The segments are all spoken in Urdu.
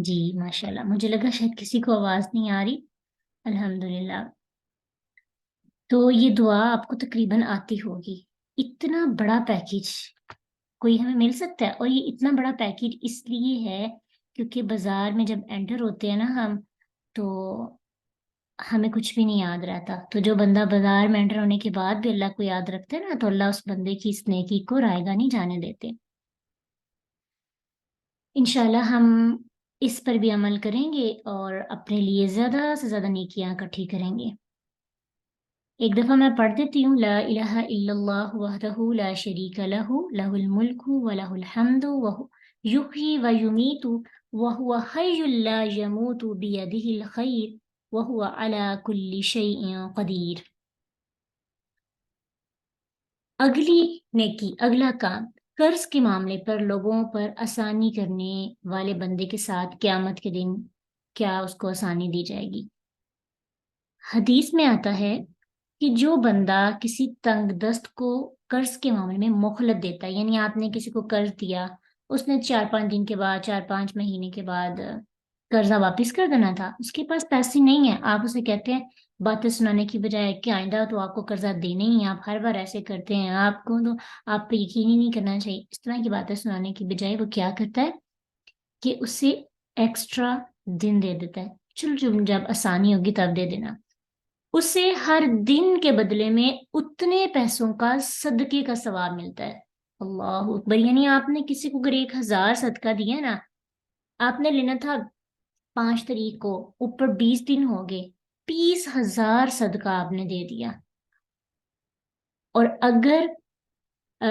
جی ماشاءاللہ، مجھے لگا شاید کسی کو آواز نہیں آ رہی۔ الحمدللہ۔ تو یہ دعا آپ کو تقریباً آتی ہوگی۔ اتنا بڑا پیکیج کوئی ہمیں مل سکتا ہے؟ اور یہ اتنا بڑا پیکیج اس لیے ہے کیونکہ بازار میں جب انٹر ہوتے ہیں نا ہم، تو ہمیں کچھ بھی نہیں یاد رہتا۔ تو جو بندہ بازار میں انٹر ہونے کے بعد بھی اللہ کو یاد رکھتے ہیں نا، تو اللہ اس بندے کی اس نیکی کو رائے گاہ نہیں جانے دیتے۔ انشاءاللہ ہم اس پر بھی عمل کریں گے اور اپنے لیے زیادہ سے زیادہ نیکیاں اکٹھی کریں گے۔ ایک دفعہ میں پڑھ دیتی ہوں، لا الہ الا اللہ وحدہ لا شریک لہ لہ الملک ولہ الحمد یحیی و یمیت وہو حی لا یموت بیدہ الخیر وہو علی کل شیء قدیر۔ اگلی نیکی، اگلا کام، قرض کے معاملے پر لوگوں پر آسانی کرنے والے بندے کے ساتھ قیامت کے دن کیا اس کو آسانی دی جائے گی؟ حدیث میں آتا ہے کہ جو بندہ کسی تنگ دست کو قرض کے معاملے میں مہلت دیتا ہے، یعنی آپ نے کسی کو قرض دیا، اس نے 4-5 دن کے بعد، 4-5 مہینے کے بعد قرضہ واپس کر دینا تھا، اس کے پاس پیسے نہیں ہیں، آپ اسے کہتے ہیں باتیں سنانے کی بجائے کہ آئندہ تو آپ کو قرضہ دینا ہی ہے، آپ ہر بار ایسے کرتے ہیں، آپ کو تو آپ پہ یقین ہی نہیں کرنا چاہیے، اس طرح کی باتیں سنانے کی بجائے وہ کیا کرتا ہے کہ اسے ایکسٹرا دن دے دیتا ہے، چل جب آسانی ہوگی تب دے دینا۔ اسے ہر دن کے بدلے میں اتنے پیسوں کا صدقے کا ثواب ملتا ہے۔ اللہ اکبر! یعنی آپ نے کسی کو اگر 1,000 صدقہ دیا نا، آپ نے لینا تھا 5 تاریخ کو، اوپر 20 دن ہو گئے، 20,000 صدقہ آپ نے دے دیا۔ اور اگر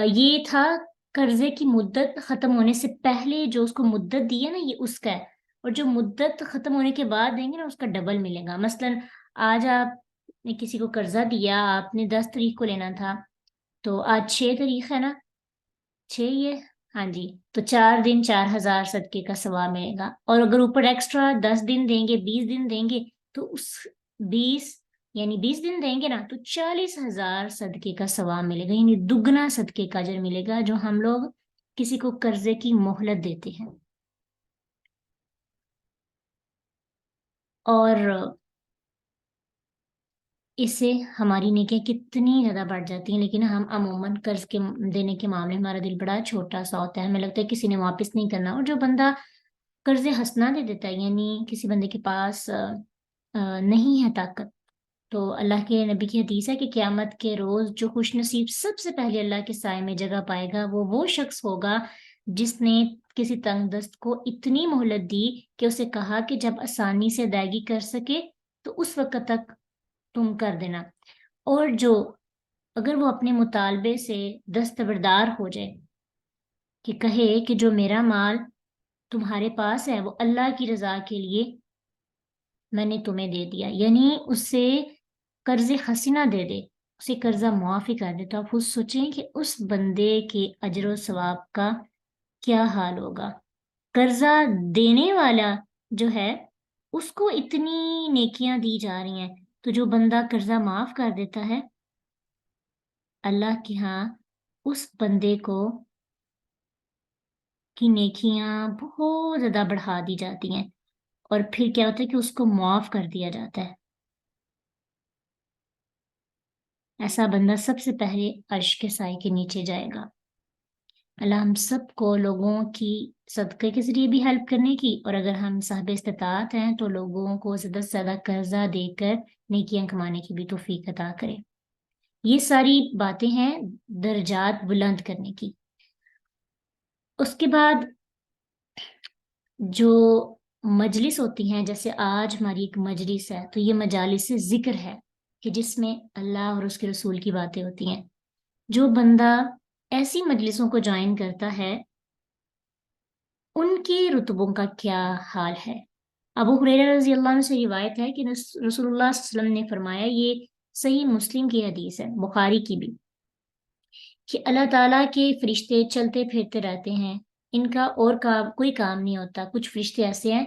یہ تھا قرضے کی مدت ختم ہونے سے پہلے جو اس کو مدت دی ہے نا، یہ اس کا ہے، اور جو مدت ختم ہونے کے بعد دیں گے نا، اس کا ڈبل ملے گا۔ مثلا آج آپ نے کسی کو قرضہ دیا، آپ نے 10 تاریخ کو لینا تھا، تو آج 6 تاریخ ہے نا، 6 یہ، ہاں جی، تو 4 دن 4,000 صدقے کا ثواب ملے گا، اور اگر اوپر ایکسٹرا 10 دن دیں گے، 20 دن دیں گے، تو اس 20 یعنی 20 دن دیں گے نا، تو 40,000 صدقے کا ثواب ملے گا، یعنی دگنا صدقے کا اجر ملے گا جو ہم لوگ کسی کو قرضے کی مہلت دیتے ہیں۔ اور اس سے ہماری نیکیاں کتنی زیادہ بڑھ جاتی ہیں، لیکن ہم عموماً قرض کے دینے کے معاملے میں ہمارا دل بڑا چھوٹا سا ہوتا ہے، ہمیں لگتا ہے کسی نے واپس نہیں کرنا۔ اور جو بندہ قرض ہنسنا دے دیتا ہے، یعنی کسی بندے کے پاس نہیں ہے طاقت، تو اللہ کے نبی کی حدیث ہے کہ قیامت کے روز جو خوش نصیب سب سے پہلے اللہ کے سائے میں جگہ پائے گا، وہ شخص ہوگا جس نے کسی تنگ دست کو اتنی مہلت دی کہ اسے کہا کہ جب آسانی سے ادائیگی کر سکے تو اس وقت تک تم کر دینا، اور جو اگر وہ اپنے مطالبے سے دستبردار ہو جائے کہ کہے کہ جو میرا مال تمہارے پاس ہے وہ اللہ کی رضا کے لیے میں نے تمہیں دے دیا، یعنی اسے قرض حسنہ دے دے، اسے قرضہ معاف ہی کر دے، تو آپ خود سوچیں کہ اس بندے کے اجر و ثواب کا کیا حال ہوگا۔ قرضہ دینے والا جو ہے اس کو اتنی نیکیاں دی جا رہی ہیں، تو جو بندہ قرضہ معاف کر دیتا ہے، اللہ کے ہاں اس بندے کو کی نیکیاں بہت زیادہ بڑھا دی جاتی ہیں، اور پھر کیا ہوتا ہے کہ اس کو معاف کر دیا جاتا ہے۔ ایسا بندہ سب سے پہلے عرش کے سائے کے نیچے جائے گا۔ اللہ ہم سب کو لوگوں کی صدقے کے ذریعے بھی ہیلپ کرنے کی، اور اگر ہم صاحب استطاعت ہیں تو لوگوں کو زیادہ سے زیادہ قرضہ دے کر نیکیاں کمانے کی بھی توفیق عطا کرے۔ یہ ساری باتیں ہیں درجات بلند کرنے کی۔ اس کے بعد جو مجلس ہوتی ہیں، جیسے آج ہماری ایک مجلس ہے، تو یہ مجالس ذکر ہے کہ جس میں اللہ اور اس کے رسول کی باتیں ہوتی ہیں۔ جو بندہ ایسی مجلسوں کو جوائن کرتا ہے ان کے رتبوں کا کیا حال ہے؟ ابو ہریرہ رضی اللہ عنہ سے روایت ہے کہ رسول اللہ صلی اللہ علیہ وسلم نے فرمایا، یہ صحیح مسلم کی حدیث ہے، بخاری کی بھی، کہ اللہ تعالیٰ کے فرشتے چلتے پھرتے رہتے ہیں، ان کا اور کوئی کام نہیں ہوتا۔ کچھ فرشتے ایسے ہیں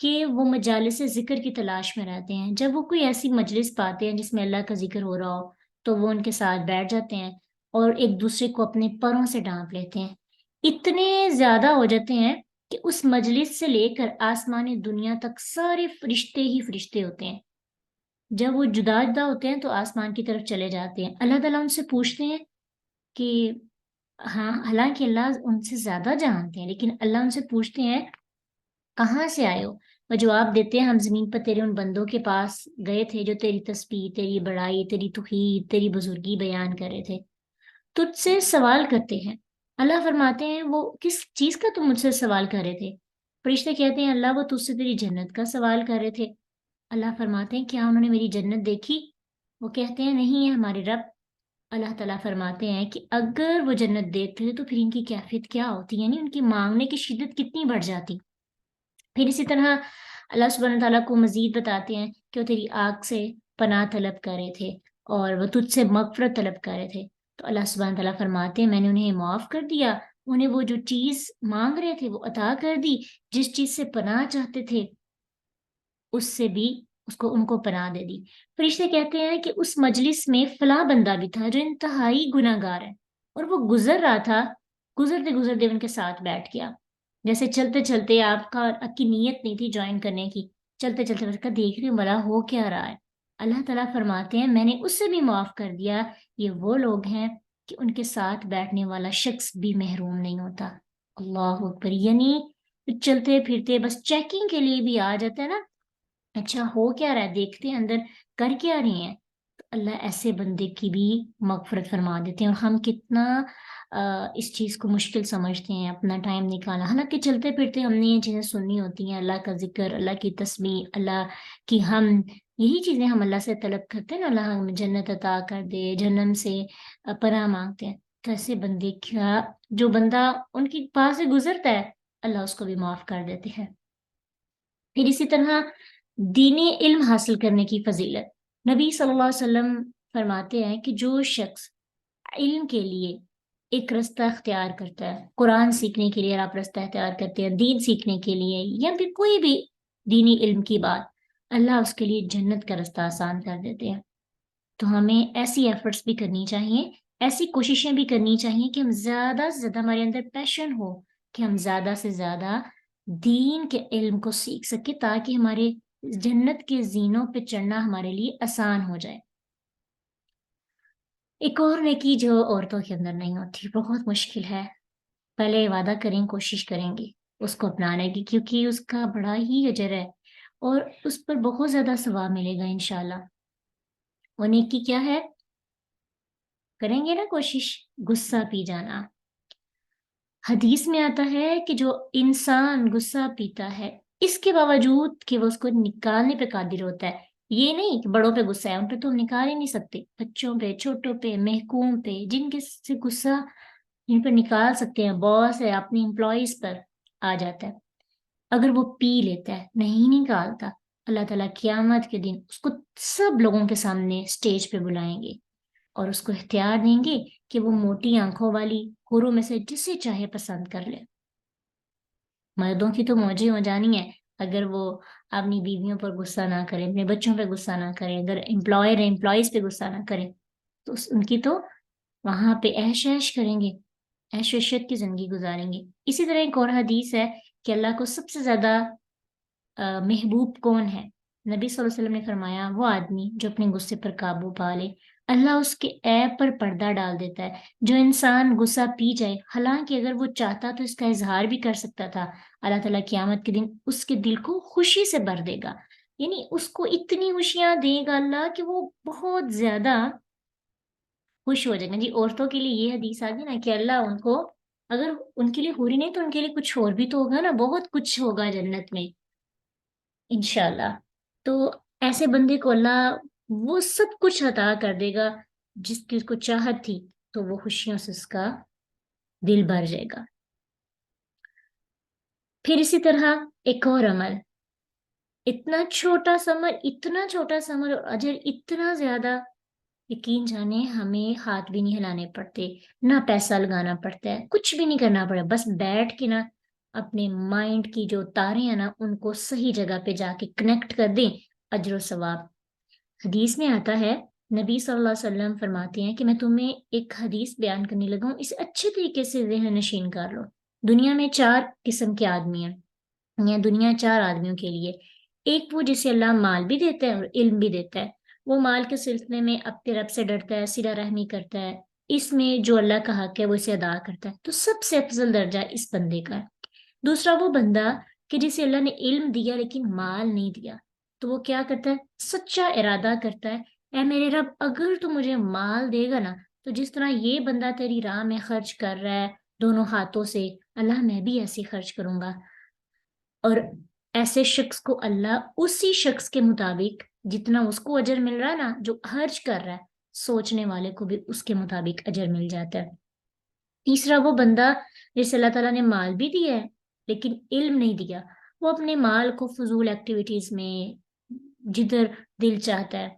کہ وہ مجالس ذکر کی تلاش میں رہتے ہیں، جب وہ کوئی ایسی مجلس پاتے ہیں جس میں اللہ کا ذکر ہو رہا ہو تو وہ ان کے ساتھ بیٹھ جاتے ہیں اور ایک دوسرے کو اپنے پروں سے ڈانپ لیتے ہیں، اتنے زیادہ ہو جاتے ہیں کہ اس مجلس سے لے کر آسمان دنیا تک سارے فرشتے ہی فرشتے ہوتے ہیں. جب وہ جدا جدا ہوتے ہیں تو آسمان کی طرف چلے جاتے ہیں. اللہ تعالیٰ ان سے پوچھتے ہیں کہ ہاں، حالانکہ اللہ ان سے زیادہ جانتے ہیں، لیکن اللہ ان سے پوچھتے ہیں کہاں سے آئے ہو؟ وہ جواب دیتے ہیں ہم زمین پر تیرے ان بندوں کے پاس گئے تھے جو تیری تسبیح، تیری بڑائی، تیری توحید، تیری بزرگی بیان کر رہے تھے، تجھ سے سوال کرتے ہیں. اللہ فرماتے ہیں وہ کس چیز کا تم مجھ سے سوال کر رہے تھے؟ فرشتے کہتے ہیں اللہ وہ تجھ سے تیری جنت کا سوال کر رہے تھے. اللہ فرماتے ہیں کیا انہوں نے میری جنت دیکھی؟ وہ کہتے ہیں نہیں ہے ہمارے رب. اللہ تعالیٰ فرماتے ہیں کہ اگر وہ جنت دیکھتے تو پھر ان کی کیفیت کیا ہوتی، یعنی ان کی مانگنے کی شدت کتنی بڑھ جاتی. پھر اسی طرح اللہ سبحانہ تعالیٰ کو مزید بتاتے ہیں کہ وہ تیری آگ سے پناہ طلب کر رہے تھے اور وہ تجھ سے مغفرت طلب کر رہے تھے. تو اللہ سبحانہ تعالیٰ فرماتے ہیں میں نے انہیں معاف کر دیا، انہیں وہ جو چیز مانگ رہے تھے وہ عطا کر دی، جس چیز سے پناہ چاہتے تھے اس سے بھی ان کو پناہ دے دی. فرشتے کہتے ہیں کہ اس مجلس میں فلاں بندہ بھی تھا جو انتہائی گناہ گار ہے، اور وہ گزر رہا تھا، گزرتے گزرتے ان کے ساتھ بیٹھ گیا. جیسے چلتے چلتے آپ کی نیت نہیں تھی جوائن کرنے کی، چلتے چلتے بس کا دیکھ رہے بڑا ہو کیا رہا ہے. اللہ تعالیٰ فرماتے ہیں میں نے اس سے بھی معاف کر دیا. یہ وہ لوگ ہیں کہ ان کے ساتھ بیٹھنے والا شخص بھی محروم نہیں ہوتا. اللہ اکبر. یعنی چلتے پھرتے بس چیکنگ کے لیے بھی آ جاتا ہے نا، اچھا ہو کیا رہا ہے، دیکھتے ہیں اندر کر کیا رہی ہیں، تو اللہ ایسے بندے کی بھی مغفرت فرما دیتے ہیں. اور ہم کتنا اس چیز کو مشکل سمجھتے ہیں اپنا ٹائم نکالنا، حالانکہ چلتے پھرتے ہم نے یہ چیزیں سننی ہوتی ہیں، اللہ کا ذکر، اللہ کی تسبیح، اللہ کی ہم یہی چیزیں ہم اللہ سے طلب کرتے ہیں نا، اللہ ہمیں جنت عطا کر دے، جہنم سے پناہ مانگتے ہیں. تو ایسے بندے کیا، جو بندہ ان کے پاس سے گزرتا ہے اللہ اس کو بھی معاف کر دیتے ہیں. پھر اسی طرح دینی علم حاصل کرنے کی فضیلت. نبی صلی اللہ علیہ وسلم فرماتے ہیں کہ جو شخص علم کے لیے ایک رستہ اختیار کرتا ہے، قرآن سیکھنے کے لیے آپ رستہ اختیار کرتے ہیں، دین سیکھنے کے لیے یا پھر کوئی بھی دینی علم کی بات، اللہ اس کے لیے جنت کا رستہ آسان کر دیتے ہیں. تو ہمیں ایسی ایفرٹس بھی کرنی چاہیے، ایسی کوششیں بھی کرنی چاہیے کہ ہم زیادہ سے زیادہ، ہمارے اندر پیشن ہو کہ ہم زیادہ سے زیادہ دین کے علم کو سیکھ سکے تاکہ ہمارے جنت کے زینوں پہ چڑھنا ہمارے لیے آسان ہو جائے. ایک اور نیکی جو عورتوں کے اندر نہیں ہوتی، بہت مشکل ہے، پہلے وعدہ کریں، کوشش کریں گے اس کو اپنانے کی، کیونکہ اس کا بڑا ہی اجر ہے اور اس پر بہت زیادہ ثواب ملے گا انشاءاللہ. وہ نیکی کیا ہے؟ کریں گے نا کوشش؟ غصہ پی جانا. حدیث میں آتا ہے کہ جو انسان غصہ پیتا ہے اس کے باوجود کہ وہ اس کو نکالنے پہ قادر ہوتا ہے، یہ نہیں کہ بڑوں پہ غصہ ہے ان پہ تو ہم نکال ہی نہیں سکتے، بچوں پہ، چھوٹوں پہ، محکوم پہ، جن کے سے غصہ ان پہ نکال سکتے ہیں، باس ہے اپنی امپلائیز پر آ جاتا ہے، اگر وہ پی لیتا ہے نہیں نکالتا، اللہ تعالیٰ قیامت کے دن اس کو سب لوگوں کے سامنے سٹیج پہ بلائیں گے اور اس کو اختیار دیں گے کہ وہ موٹی آنکھوں والی حوروں میں سے جسے چاہے پسند کر لے. مردوں کی تو موجیں ہو جانی ہے اگر وہ اپنی بیویوں پر غصہ نہ کرے، اپنے بچوں پہ غصہ نہ کرے، اگر امپلائر ہے امپلائیز پہ غصہ نہ کرے تو ان کی تو وہاں پہ عیش عیش کریں گے، عیش عشرت کی زندگی گزاریں گے. اسی طرح ایک اور حدیث ہے کہ اللہ کو سب سے زیادہ محبوب کون ہے؟ نبی صلی اللہ علیہ وسلم نے فرمایا وہ آدمی جو اپنے غصے پر قابو پا لے، اللہ اس کے عیب پر پردہ ڈال دیتا ہے. جو انسان غصہ پی جائے، حالانکہ اگر وہ چاہتا تو اس کا اظہار بھی کر سکتا تھا، اللہ تعالیٰ قیامت کے دن اس کے دل کو خوشی سے بھر دے گا، یعنی اس کو اتنی خوشیاں دے گا اللہ کہ وہ بہت زیادہ خوش ہو جائیں گے. جی عورتوں کے لیے یہ حدیث آ گئی نا کہ اللہ ان کو، اگر ان کے لیے ہو رہی نہیں تو ان کے لیے کچھ اور بھی تو ہوگا نا، بہت کچھ ہوگا جنت میں انشاءاللہ. تو ایسے بندے کو اللہ وہ سب کچھ عطا کر دے گا جس کی اس کو چاہت تھی، تو وہ خوشیوں سے اس کا دل بھر جائے گا. پھر اسی طرح ایک اور عمل، اتنا چھوٹا سا عمل، اتنا چھوٹا سا عمل اور اجر اتنا زیادہ، یقین جانے ہمیں ہاتھ بھی نہیں ہلانے پڑتے، نہ پیسہ لگانا پڑتا ہے، کچھ بھی نہیں کرنا پڑا، بس بیٹھ کے نا اپنے مائنڈ کی جو تاریں ہیں نا ان کو صحیح جگہ پہ جا کے کنیکٹ کر دیں، اجر و ثواب. حدیث میں آتا ہے، نبی صلی اللہ علیہ وسلم فرماتے ہیں کہ میں تمہیں ایک حدیث بیان کرنے لگا ہوں، اسے اچھے طریقے سے ذہن نشین کر لو. دنیا میں 4 قسم کے آدمی ہیں، یا دنیا 4 آدمیوں کے لیے۔ ایک وہ جسے اللہ مال بھی دیتا ہے اور علم بھی دیتا ہے، وہ مال کے سلسلے میں اپنے رب سے ڈرتا ہے، صلہ رحمی کرتا ہے، اس میں جو اللہ کا حق ہے وہ اسے ادا کرتا ہے، تو سب سے افضل درجہ اس بندے کا ہے۔ دوسرا وہ بندہ کہ جسے اللہ نے علم دیا لیکن مال نہیں دیا، تو وہ کیا کرتا ہے؟ سچا ارادہ کرتا ہے، اے میرے رب اگر تو مجھے مال دے گا نا، تو جس طرح یہ بندہ تیری راہ میں خرچ کر رہا ہے دونوں ہاتھوں سے، اللہ میں بھی ایسے خرچ کروں گا، اور ایسے شخص کو اللہ اسی شخص کے مطابق جتنا اس کو اجر مل رہا ہے نا، جو خرچ کر رہا ہے، سوچنے والے کو بھی اس کے مطابق اجر مل جاتا ہے۔ تیسرا وہ بندہ جسے اللہ تعالیٰ نے مال بھی دیا ہے لیکن علم نہیں دیا، وہ اپنے مال کو فضول ایکٹیویٹیز میں جدھر دل چاہتا ہے،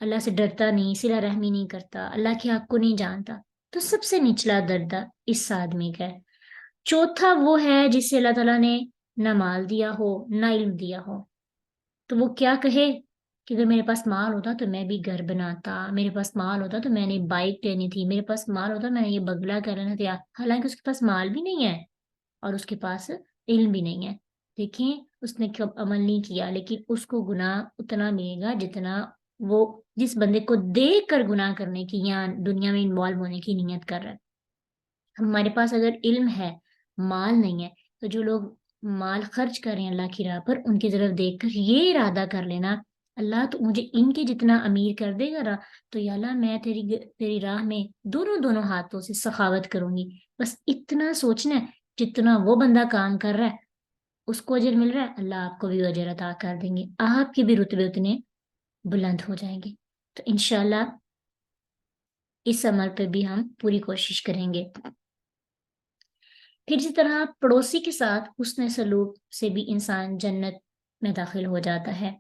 اللہ سے ڈرتا نہیں، صلہ رحمی نہیں کرتا، اللہ کے حق کو نہیں جانتا، تو سب سے نچلا درجہ اس آدمی کا ہے۔ چوتھا وہ ہے جسے اللہ تعالیٰ نے نہ مال دیا ہو نہ علم دیا ہو، تو وہ کیا کہے کہ اگر میرے پاس مال ہوتا تو میں بھی گھر بناتا، میرے پاس مال ہوتا تو میں نے بائک لینی تھی، میرے پاس مال ہوتا میں نے یہ بنگلہ کرنا تھا، حالانکہ اس کے پاس مال بھی نہیں ہے اور اس کے پاس علم بھی نہیں ہے۔ دیکھیں اس نے کب عمل نہیں کیا، لیکن اس کو گناہ اتنا ملے گا جتنا وہ جس بندے کو دیکھ کر گناہ کرنے کی یا دنیا میں انوالو ہونے کی نیت کر رہا ہے۔ ہمارے پاس اگر علم ہے، مال نہیں ہے، تو جو لوگ مال خرچ کر رہے ہیں اللہ کی راہ پر، ان کی طرف دیکھ کر یہ ارادہ کر لینا، اللہ تو مجھے ان کے جتنا امیر کر دے گا نا، تو یا اللہ میں تیری راہ میں دونوں دونوں ہاتھوں سے سخاوت کروں گی، بس اتنا سوچنا ہے، جتنا وہ بندہ کام کر رہا ہے اس کو اجر مل رہا ہے، اللہ آپ کو بھی اجر عطا کر دیں گے، آپ کے بھی رتبے اتنے بلند ہو جائیں گے۔ تو انشاءاللہ اس عمل پہ بھی ہم پوری کوشش کریں گے۔ پھر اسی طرح پڑوسی کے ساتھ حسن سلوک سے بھی انسان جنت میں داخل ہو جاتا ہے۔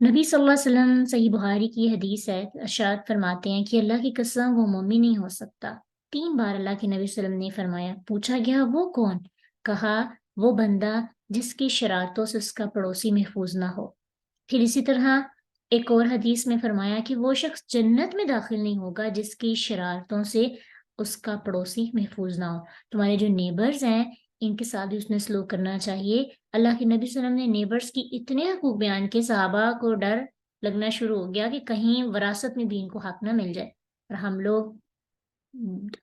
نبی صلی اللہ علیہ وسلم صحیح بخاری کی حدیث ہے، ارشاد فرماتے ہیں کہ اللہ کی قسم وہ مومن نہیں ہو سکتا۔ 3 بار اللہ کے نبی صلی اللہ علیہ وسلم نے فرمایا، پوچھا گیا وہ کون؟ کہا وہ بندہ جس کی شرارتوں سے اس کا پڑوسی محفوظ نہ ہو۔ پھر اسی طرح ایک اور حدیث میں فرمایا کہ وہ شخص جنت میں داخل نہیں ہوگا جس کی شرارتوں سے اس کا پڑوسی محفوظ نہ ہو۔ تمہارے جو نیبرز ہیں ان کے ساتھ بھی اس نے سلوک کرنا چاہیے۔ اللہ کے نبی صلی اللہ علیہ وسلم نے نیبرز کی اتنے حقوق بیان کے صحابہ کو ڈر لگنا شروع ہو گیا کہ کہیں وراثت میں بھی ان کو حق نہ مل جائے، اور ہم لوگ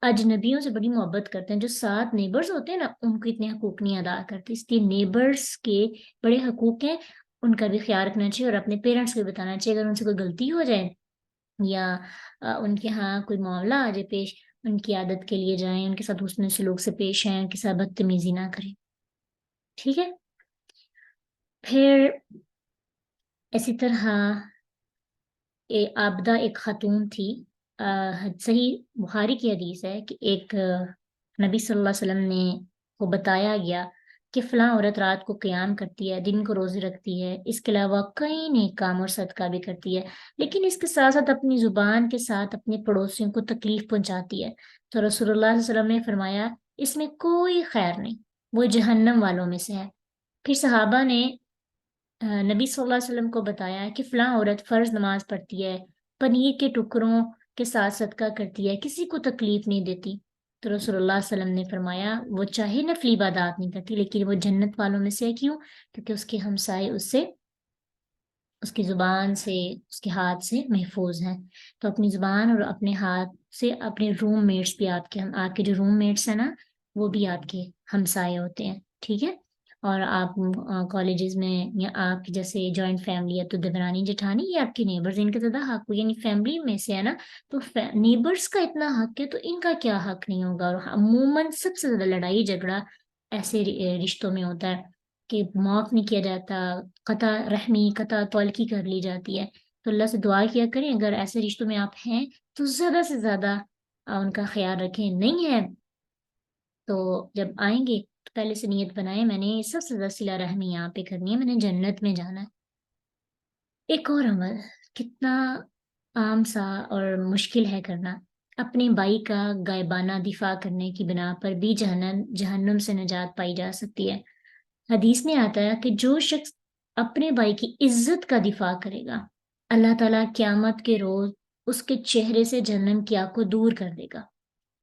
اجنبیوں سے بڑی محبت کرتے ہیں، جو ساتھ نیبرز ہوتے ہیں نا ان کو اتنے حقوق نہیں ادا کرتے، اس لیے نیبرز کے بڑے حقوق ہیں، ان کا بھی خیال رکھنا چاہیے، اور اپنے پیرنٹس کو بتانا چاہیے اگر ان سے کوئی غلطی ہو جائے یا ان کے ہاں کوئی معاملہ آ جائے پیش، ان کی عادت کے لیے جائیں، ان کے ساتھ حسن سلوک سے پیش آئیں، ان کے ساتھ بدتمیزی نہ کریں، ٹھیک ہے۔ پھر اسی طرح عابدہ ایک خاتون تھی، صحیح بخاری کی حدیث ہے کہ ایک نبی صلی اللہ علیہ وسلم نے کو بتایا گیا کہ فلاں عورت رات کو قیام کرتی ہے، دن کو روزے رکھتی ہے، اس کے علاوہ کئی نیک کام اور صدقہ بھی کرتی ہے، لیکن اس کے ساتھ ساتھ اپنی زبان کے ساتھ اپنے پڑوسیوں کو تکلیف پہنچاتی ہے، تو رسول اللہ صلی اللہ علیہ وسلم نے فرمایا اس میں کوئی خیر نہیں، وہ جہنم والوں میں سے ہے۔ پھر صحابہ نے نبی صلی اللہ علیہ وسلم کو بتایا کہ فلاں عورت فرض نماز پڑھتی ہے، پنیر کے ٹکڑوں کے ساتھ صدقہ کرتی ہے، کسی کو تکلیف نہیں دیتی، تو رسول اللہ صلی اللہ علیہ وسلم نے فرمایا وہ چاہے نفلی عبادات نہیں کرتی لیکن وہ جنت والوں میں سے ہے۔ کیوں؟ کیونکہ اس کے ہمسائے اس سے، اس کی زبان سے، اس کے ہاتھ سے محفوظ ہیں۔ تو اپنی زبان اور اپنے ہاتھ سے اپنے روم میٹس بھی آپ کے جو روم میٹس ہیں نا وہ بھی آپ کے ہمسائے ہوتے ہیں، ٹھیک ہے۔ اور آپ کالجز میں یا آپ کی جیسے جوائنٹ فیملی ہے تو دورانی جٹھانی یہ آپ کے نیبرز، ان کا زیادہ حق ہو، یعنی فیملی میں سے ہے نا، تو نیبرز کا اتنا حق ہے تو ان کا کیا حق نہیں ہوگا۔ اور عموماً سب سے زیادہ لڑائی جھگڑا ایسے رشتوں میں ہوتا ہے کہ معاف نہیں کیا جاتا، قطع رحمی قطع تعلقی کر لی جاتی ہے۔ تو اللہ سے دعا کیا کریں اگر ایسے رشتوں میں آپ ہیں تو زیادہ سے زیادہ ان کا خیال رکھیں، نہیں ہے تو جب آئیں گے تو پہلے سے نیت بنائیں میں نے سب سے زیادہ صلہ رحمی یہاں پہ کرنی ہے، میں نے جنت میں جانا ہے۔ ایک اور عمل کتنا عام سا اور مشکل ہے کرنا، اپنے بھائی کا غائبانہ دفاع کرنے کی بنا پر بھی جہنم سے نجات پائی جا سکتی ہے۔ حدیث میں آتا ہے کہ جو شخص اپنے بھائی کی عزت کا دفاع کرے گا، اللہ تعالیٰ قیامت کے روز اس کے چہرے سے جہنم کی آگ کو دور کر دے گا۔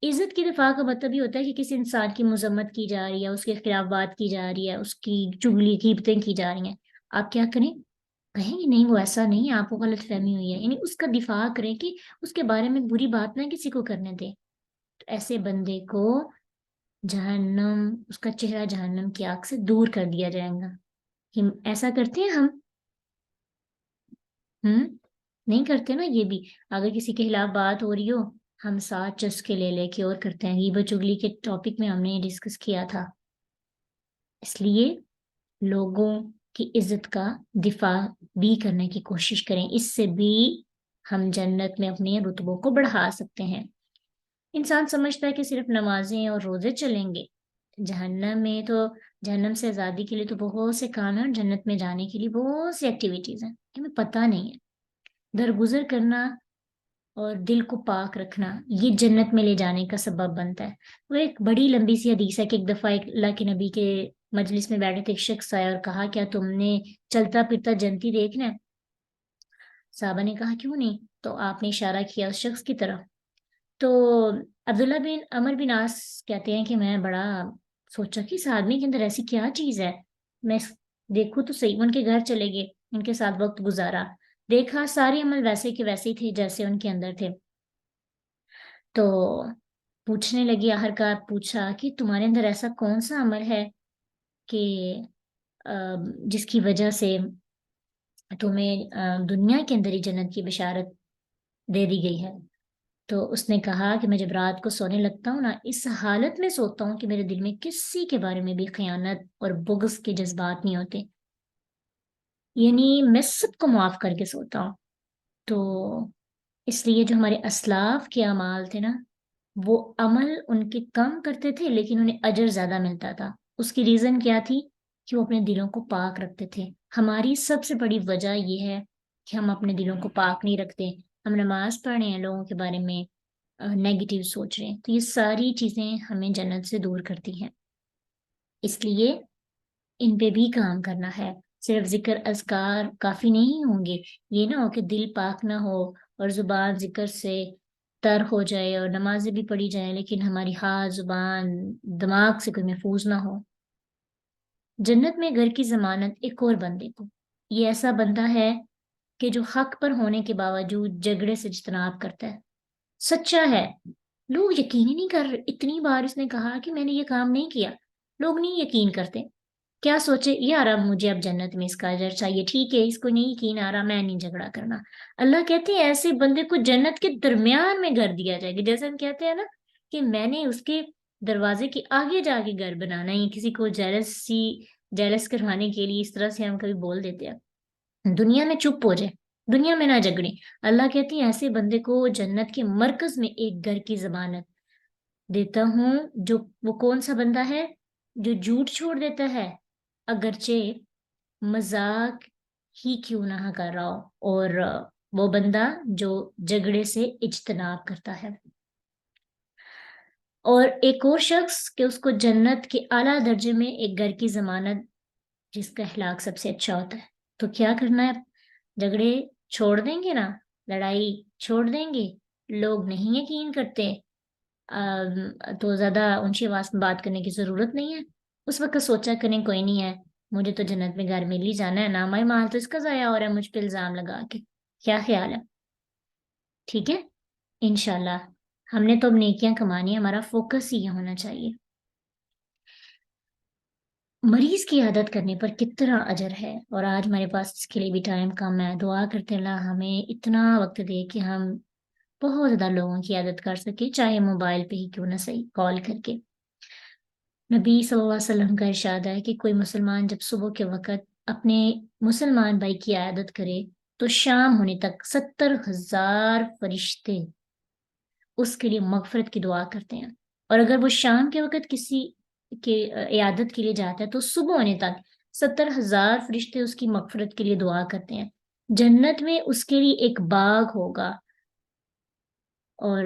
عزت کی دفاع کا مطلب یہ ہوتا ہے کہ کسی انسان کی مذمت کی جا رہی ہے، اس کے خلاف بات کی جا رہی ہے، اس کی چگلی غیبتیں کی جا رہی ہیں، آپ کیا کریں؟ کہیں گے نہیں وہ ایسا نہیں ہے، آپ کو غلط فہمی ہوئی ہے، یعنی اس کا دفاع کریں کہ اس کے بارے میں بری بات نہ کسی کو کرنے دیں. تو ایسے بندے کو جہنم، اس کا چہرہ جہنم کی آگ سے دور کر دیا جائے گا. ایسا کرتے ہیں ہم؟ نہیں کرتے نا. یہ بھی اگر کسی کے خلاف بات ہو رہی ہو، ہم ساتھ چسکے لے لے کے اور کرتے ہیں. غیبت چگلی کے ٹاپک میں ہم نے یہ ڈسکس کیا تھا. اس لیے لوگوں کی عزت کا دفاع بھی کرنے کی کوشش کریں، اس سے بھی ہم جنت میں اپنے رتبوں کو بڑھا سکتے ہیں. انسان سمجھتا ہے کہ صرف نمازیں اور روزے چلیں گے. جہنم میں تو، جہنم سے آزادی کے لیے تو بہت سے کام ہیں، اور جنت میں جانے کے لیے بہت سی ایکٹیویٹیز ہیں، ہمیں پتہ نہیں ہے. درگزر کرنا اور دل کو پاک رکھنا یہ جنت میں لے جانے کا سبب بنتا ہے. وہ ایک بڑی لمبی سی حدیث ہے کہ ایک دفعہ ایک اللہ کے نبی کے مجلس میں بیٹھے تھے، ایک شخص آیا اور کہا کیا تم نے چلتا پھرتا جنتی دیکھنا ہے؟ صحابہ نے کہا کیوں نہیں؟ تو آپ نے اشارہ کیا اس شخص کی طرف. تو عبداللہ بن عمر بن عاص کہتے ہیں کہ میں بڑا سوچا کہ اس آدمی کے اندر ایسی کیا چیز ہے، میں دیکھوں تو صحیح. ان کے گھر چلے گئے، ان کے ساتھ وقت گزارا، دیکھا سارے عمل ویسے کے ویسے ہی تھے جیسے ان کے اندر تھے. تو پوچھنے لگی، آخر کار پوچھا کہ تمہارے اندر ایسا کون سا عمل ہے کہ جس کی وجہ سے تمہیں دنیا کے اندر ہی جنت کی بشارت دے دی گئی ہے؟ تو اس نے کہا کہ میں جب رات کو سونے لگتا ہوں نا، اس حالت میں سوتا ہوں کہ میرے دل میں کسی کے بارے میں بھی خیانت اور بغض کے جذبات نہیں ہوتے، یعنی میں سب کو معاف کر کے سوتا ہوں. تو اس لیے جو ہمارے اسلاف کے اعمال تھے نا، وہ عمل ان کے کم کرتے تھے لیکن انہیں اجر زیادہ ملتا تھا. اس کی ریزن کیا تھی؟ کہ وہ اپنے دلوں کو پاک رکھتے تھے. ہماری سب سے بڑی وجہ یہ ہے کہ ہم اپنے دلوں کو پاک نہیں رکھتے. ہم نماز پڑھ رہے ہیں، لوگوں کے بارے میں نیگیٹو سوچ رہے ہیں، تو یہ ساری چیزیں ہمیں جنت سے دور کرتی ہیں. اس لیے ان پہ بھی کام کرنا ہے. صرف ذکر اذکار کافی نہیں ہوں گے. یہ نہ ہو کہ دل پاک نہ ہو اور زبان ذکر سے تر ہو جائے اور نمازیں بھی پڑھی جائیں لیکن ہماری ہاتھ، زبان، دماغ سے کوئی محفوظ نہ ہو. جنت میں گھر کی ضمانت ایک اور بندے کو. یہ ایسا بندہ ہے کہ جو حق پر ہونے کے باوجود جھگڑے سے اجتناب کرتا ہے، سچا ہے. لوگ یقین ہی نہیں کر رہے. اتنی بار اس نے کہا کہ میں نے یہ کام نہیں کیا، لوگ نہیں یقین کرتے. کیا سوچے یار اب مجھے اب جنت میں اس کا اجر چاہیے، ٹھیک ہے اس کو نہیں یقین آ رہا، میں نہیں جھگڑا کرنا. اللہ کہتے ہیں ایسے بندے کو جنت کے درمیان میں گھر دیا جائے گا. جیسے ہم کہتے ہیں نا کہ میں نے اس کے دروازے کے آگے جا کے گھر بنانا ہے. کسی کو جیلس کروانے کے لیے اس طرح سے ہم کبھی بول دیتے ہیں. دنیا میں چپ ہو جائے، دنیا میں نہ جھگڑے. اللہ کہتے ہیں ایسے بندے کو جنت کے مرکز میں ایک گھر کی ضمانت دیتا ہوں. جو وہ کون سا بندہ ہے؟ جو جھوٹ چھوڑ دیتا ہے اگرچہ مذاق ہی کیوں نہ کر رہا ہو، اور وہ بندہ جو جھگڑے سے اجتناب کرتا ہے. اور ایک اور شخص کہ اس کو جنت کے اعلیٰ درجے میں ایک گھر کی ضمانت جس کا اخلاق سب سے اچھا ہوتا ہے. تو کیا کرنا ہے؟ جھگڑے چھوڑ دیں گے نا، لڑائی چھوڑ دیں گے. لوگ نہیں یقین کرتے تو زیادہ اونچی آواز میں بات کرنے کی ضرورت نہیں ہے. اس وقت سوچا کریں کوئی نہیں ہے، مجھے تو جنت میں گھر مل ہی جانا ہے، نامہ مال تو اس کا ضائع ہو رہا ہے مجھ پہ الزام لگا کے. کیا خیال ہے؟ ٹھیک ہے انشاءاللہ. ہم نے تو اب نیکیاں کمانی ہے، ہمارا فوکس ہی یہ ہونا چاہیے. مریض کی عادت کرنے پر کتنا اجر ہے، اور آج ہمارے پاس اس کے لیے بھی ٹائم کم ہے. دعا کرتے اللہ ہمیں اتنا وقت دے کہ ہم بہت زیادہ لوگوں کی عادت کر سکے، چاہے موبائل پہ ہی کیوں نہ صحیح، کال کر کے. نبی صلی اللہ علیہ وسلم کا ارشاد ہے کہ کوئی مسلمان جب صبح کے وقت اپنے مسلمان بھائی کی عیادت کرے تو شام ہونے تک 70,000 فرشتے اس کے لیے مغفرت کی دعا کرتے ہیں. اور اگر وہ شام کے وقت کسی کے عیادت کے لیے جاتا ہے تو صبح ہونے تک 70,000 فرشتے اس کی مغفرت کے لیے دعا کرتے ہیں. جنت میں اس کے لیے ایک باغ ہوگا، اور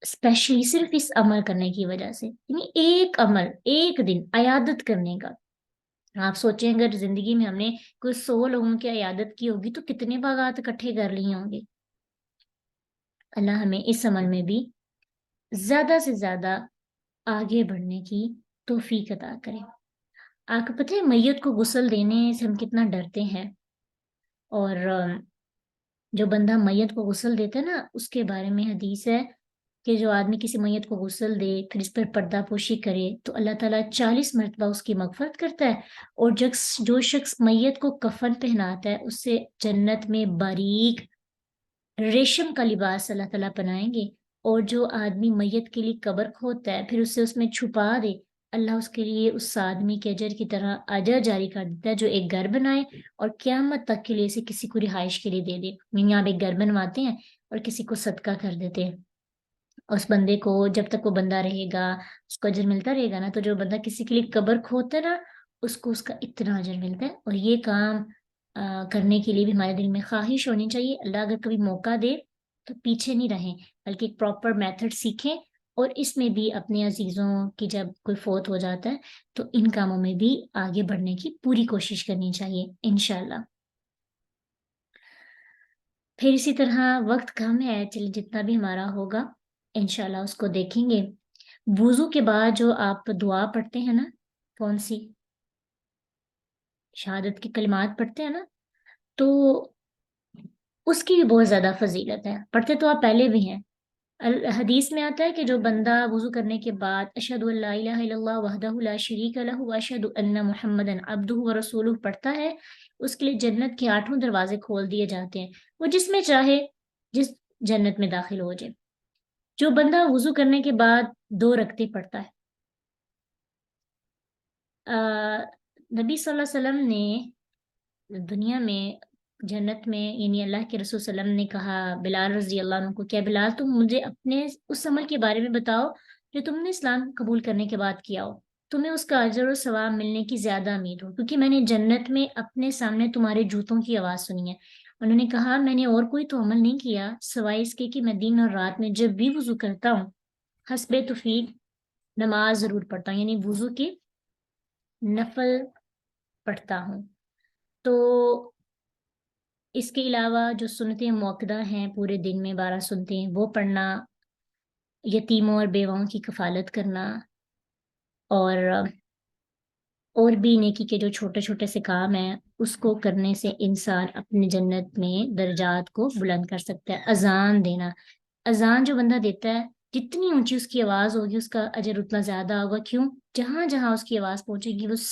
اسپیشلی صرف اس عمل کرنے کی وجہ سے، یعنی ایک عمل، ایک دن عیادت کرنے کا. آپ سوچیں اگر زندگی میں ہم نے کوئی 100 لوگوں کی عیادت کی ہوگی تو کتنے باغات اکٹھے کر لیے ہوں گے. اللہ ہمیں اس عمل میں بھی زیادہ سے زیادہ آگے بڑھنے کی توفیق عطا کرے۔ آپ کو پتہ ہے میت کو غسل دینے سے ہم کتنا ڈرتے ہیں، اور جو بندہ میت کو غسل دیتا ہے نا، اس کے بارے میں حدیث ہے کہ جو آدمی کسی میت کو غسل دے پھر اس پر پردہ پوشی کرے تو اللہ تعالیٰ 40 مرتبہ اس کی مغفرت کرتا ہے، اور جو شخص میت کو کفن پہناتا ہے اس سے جنت میں باریک ریشم کا لباس اللہ تعالیٰ پہنائیں گے، اور جو آدمی میت کے لیے قبر کھودتا ہے پھر اسے اس میں چھپا دے، اللہ اس کے لیے اس آدمی کے اجر کی طرح اجر جاری کر دیتا ہے جو ایک گھر بنائے اور قیامت تک کے لیے اسے کسی کو رہائش کے لیے دے دے۔ یعنی آپ ایک گھر بنواتے ہیں اور کسی کو صدقہ کر دیتے ہیں، اس بندے کو جب تک وہ بندہ رہے گا اس کو اجر ملتا رہے گا نا، تو جو بندہ کسی کے لیے قبر کھودتا ہے نا اس کو اس کا اتنا اجر ملتا ہے۔ اور یہ کام کرنے کے لیے بھی ہمارے دل میں خواہش ہونی چاہیے۔ اللہ اگر کبھی موقع دے تو پیچھے نہیں رہیں، بلکہ ایک پراپر میتھڈ سیکھیں، اور اس میں بھی اپنے عزیزوں کی جب کوئی فوت ہو جاتا ہے تو ان کاموں میں بھی آگے بڑھنے کی پوری کوشش کرنی چاہیے انشاءاللہ۔ پھر اسی طرح وقت کم ہے، چلیے جتنا بھی ہمارا ہوگا انشاءاللہ اس کو دیکھیں گے۔ وضو کے بعد جو آپ دعا پڑھتے ہیں نا، کون سی شہادت کی کلمات پڑھتے ہیں نا، تو اس کی بھی بہت زیادہ فضیلت ہے، پڑھتے تو آپ پہلے بھی ہیں۔ حدیث میں آتا ہے کہ جو بندہ وضو کرنے کے بعد اشہد ان لا الہ الا اللہ وحدہ لا شریک لہ واشہد ان محمدا عبدہ ورسولہ پڑھتا ہے، اس کے لیے جنت کے 8 دروازے کھول دیے جاتے ہیں، وہ جس میں چاہے جس جنت میں داخل ہو جائے۔ جو بندہ وضو کرنے کے بعد 2 رکعتیں پڑھتا ہے، نبی صلی اللہ علیہ وسلم نے دنیا میں جنت میں، یعنی اللہ کے رسول صلی اللہ علیہ وسلم نے کہا بلال رضی اللہ عنہ کو، کیا بلال تم مجھے اپنے اس عمل کے بارے میں بتاؤ جو تم نے اسلام قبول کرنے کے بعد کیا ہو، تمہیں اس کا اجر و ثواب ملنے کی زیادہ امید ہو، کیونکہ میں نے جنت میں اپنے سامنے تمہارے جوتوں کی آواز سنی ہے۔ انہوں نے کہا میں نے اور کوئی تو عمل نہیں کیا سوائے اس کے کہ میں دن اور رات میں جب بھی وضو کرتا ہوں حسب توفیق نماز ضرور پڑھتا ہوں، یعنی وضو کی نفل پڑھتا ہوں۔ تو اس کے علاوہ جو سنتیں موقدہ ہیں پورے دن میں 12 سنتیں وہ پڑھنا، یتیموں اور بیواؤں کی کفالت کرنا، اور بھی نیکی کے جو چھوٹے چھوٹے سے کام ہیں اس کو کرنے سے انسان اپنے جنت میں درجات کو بلند کر سکتا ہے۔ اذان دینا، اذان جو بندہ دیتا ہے جتنی اونچی اس کی آواز ہوگی اس کا اجر اتنا زیادہ ہوگا، کیوں؟ جہاں جہاں اس کی آواز پہنچے گی وہ